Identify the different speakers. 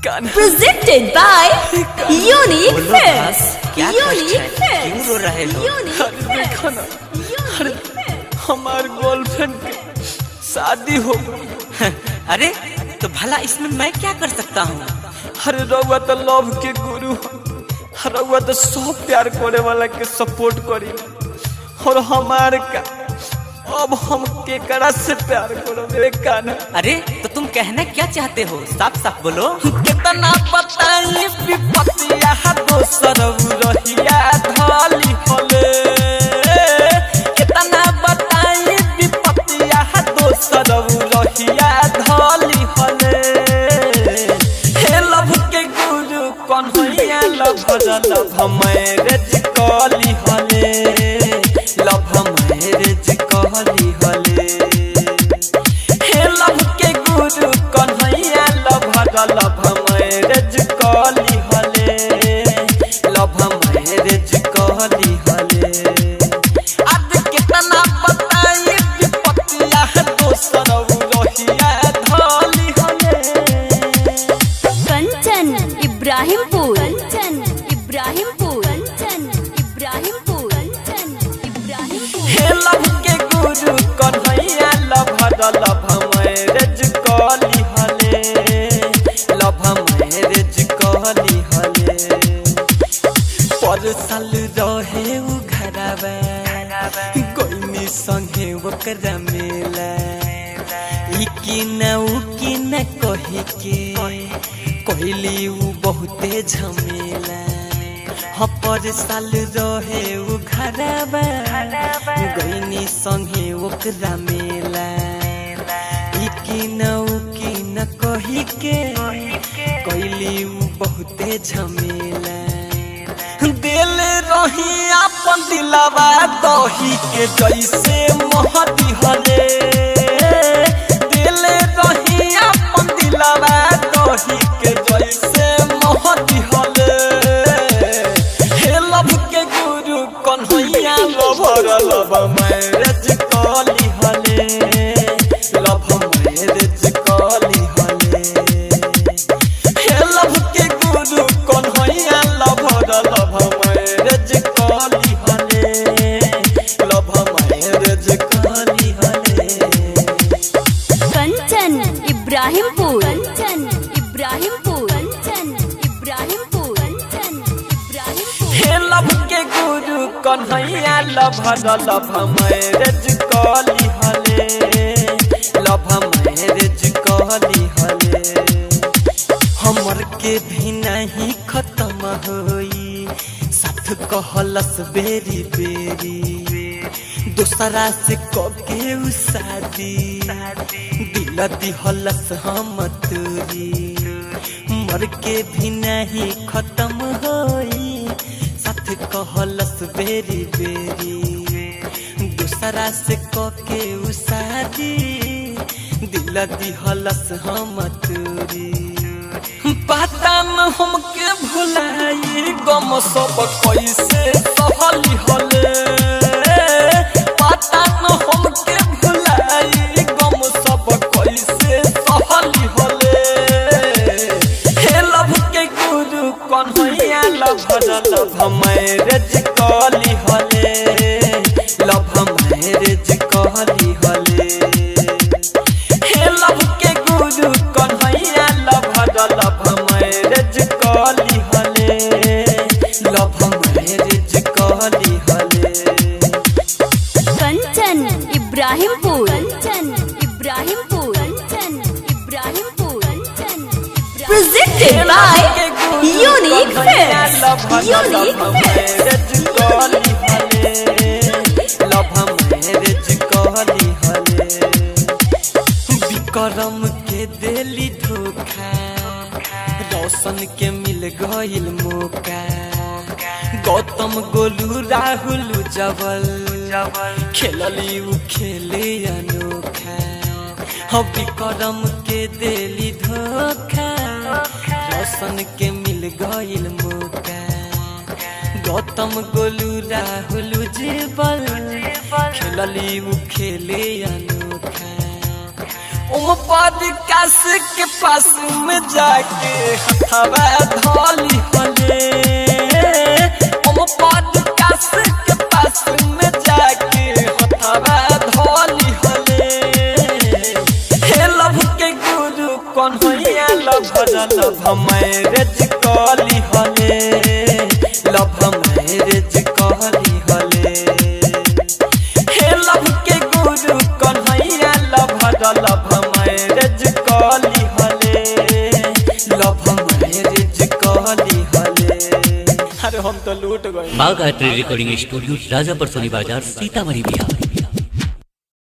Speaker 1: Presented by Unique Films.
Speaker 2: क्या
Speaker 1: Unique
Speaker 2: क्यों रो रहे
Speaker 1: Films.
Speaker 2: हो?
Speaker 1: Unique
Speaker 3: देखो ना,
Speaker 1: Unique Films.
Speaker 3: हमार गर्लफ्रेंड की शादी हो गई।
Speaker 2: अरे तो भला इसमें मैं क्या कर सकता हूँ?
Speaker 3: अरे रउआ तो लव के गुरु हो। रउआ तो सब प्यार करे वाला के सपोर्ट करी और हमार का अब हम केकरा से प्यार करो मेरे कान।
Speaker 2: अरे तो तुम कहना क्या चाहते हो? साफ साफ बोलो।
Speaker 3: कितना बताई विपतिया दोसर रहिया धाली होले। कितना बताई विपतिया दोसर रहिया धाली होले। हे लव के गुरु कौन होइया लव मैरेज कली होले। लव मैरेज कली होले। हे लव के गुरु कौन होइया लव मैरेज कली होले। लव मैरेज कली होले। अब कितना बताई विपतिया दोसर रहिया धाली होले।
Speaker 1: कंचन इब्राहिमपुर. कंचन इब्राहिमपुर. कंचन इब्राहिमपुर. कंचन इब्राहिमपुर.
Speaker 3: हे लव के गुरु कन्हैया लव मैरेज कली हले। लव मैरेज कली हले। पर साल रहे उ घरवा कोई संगे ओकरा मेला। इकी न उकी न कही के कहली उ बहुते झमेला। पर साल रहे उ घरवा गईनी संगे ओकरा मेला। इकी न कही के कहली उ बहुते झमेला। दिल रही अपन दिलवा दही के जैसे महदी हले। दिल रही अपन दिलवा दही के जैसे महदी हले। हे लव के गुरु कन्हैया लव मैरेज कली हले। लव मैरेज कली हले। हे लव के गुरु कन्हैया लव मैरेज कली हले। लव मैरेज कली हले।
Speaker 1: कंचन इब्राहिमपुर. कंचन इब्राहिमपुर. कंचन इब्राहिमपुर. कंचन इब्राहिमपुर.
Speaker 3: हे लव के गुरु कन्हैया लव मैरेज कली हले। लव मैरेज कली हले। हमर के भी नहीं खत्म होई साथ कहलस बेरी बेरी। दूसरा से कके उ शादी दिल दिहलस हम तोरी। मर के भी नहीं खत्म होई साथ कहलस बेरी बेरी। दूसरा से कके उ शादी दिल दिहलस हम तोरी। पता न हमके भुलाई गम सब कैसे सहली हले। पता न हमके भुलाई गम सब कैसे सहली हले। हे लव के गुरु कन्हैया लव मैरेज कली हले। लव मैरेज कली हले। हे लव के गुरु कन्हैया लव मैरेज कली हले। लव मैरेज कली हले।
Speaker 1: Kanchan Ibrahimpur. Kanchan Ibrahimpur. Kanchan Ibrahimpur. Kanchan Ibrahimpur. Presented by Unique Films. Unique Films.
Speaker 3: कली हले। लव मैरेज कली हले। विक्रम के देली धोखा रोशन के मिल गईल मौका। गौतम गोलू राहुल जबल खेलली उ खेले अनोखा। विक्रम के देली धोखा रोशन के मिल गईल मौका। गौतम गोलू राहुल जबल खेलली उ खेले अनोखा। उम पर कास के पास में जाके हथवा धोली हले हम पॉडकास्ट के पास में जाके हथवा धोली हले हे लव के गुरु कौन होया लव मैरिज कली हले लव मैरिज कली हले हे लव के गुरु कौन होया लव मैरिज कली हले लव मैरिज कली हले। अरे हम तो लूट गए।
Speaker 4: बागायत्री रिकॉर्डिंग स्टूडियो राजापुर सोनी बाजार सीतामढ़ी बिहार।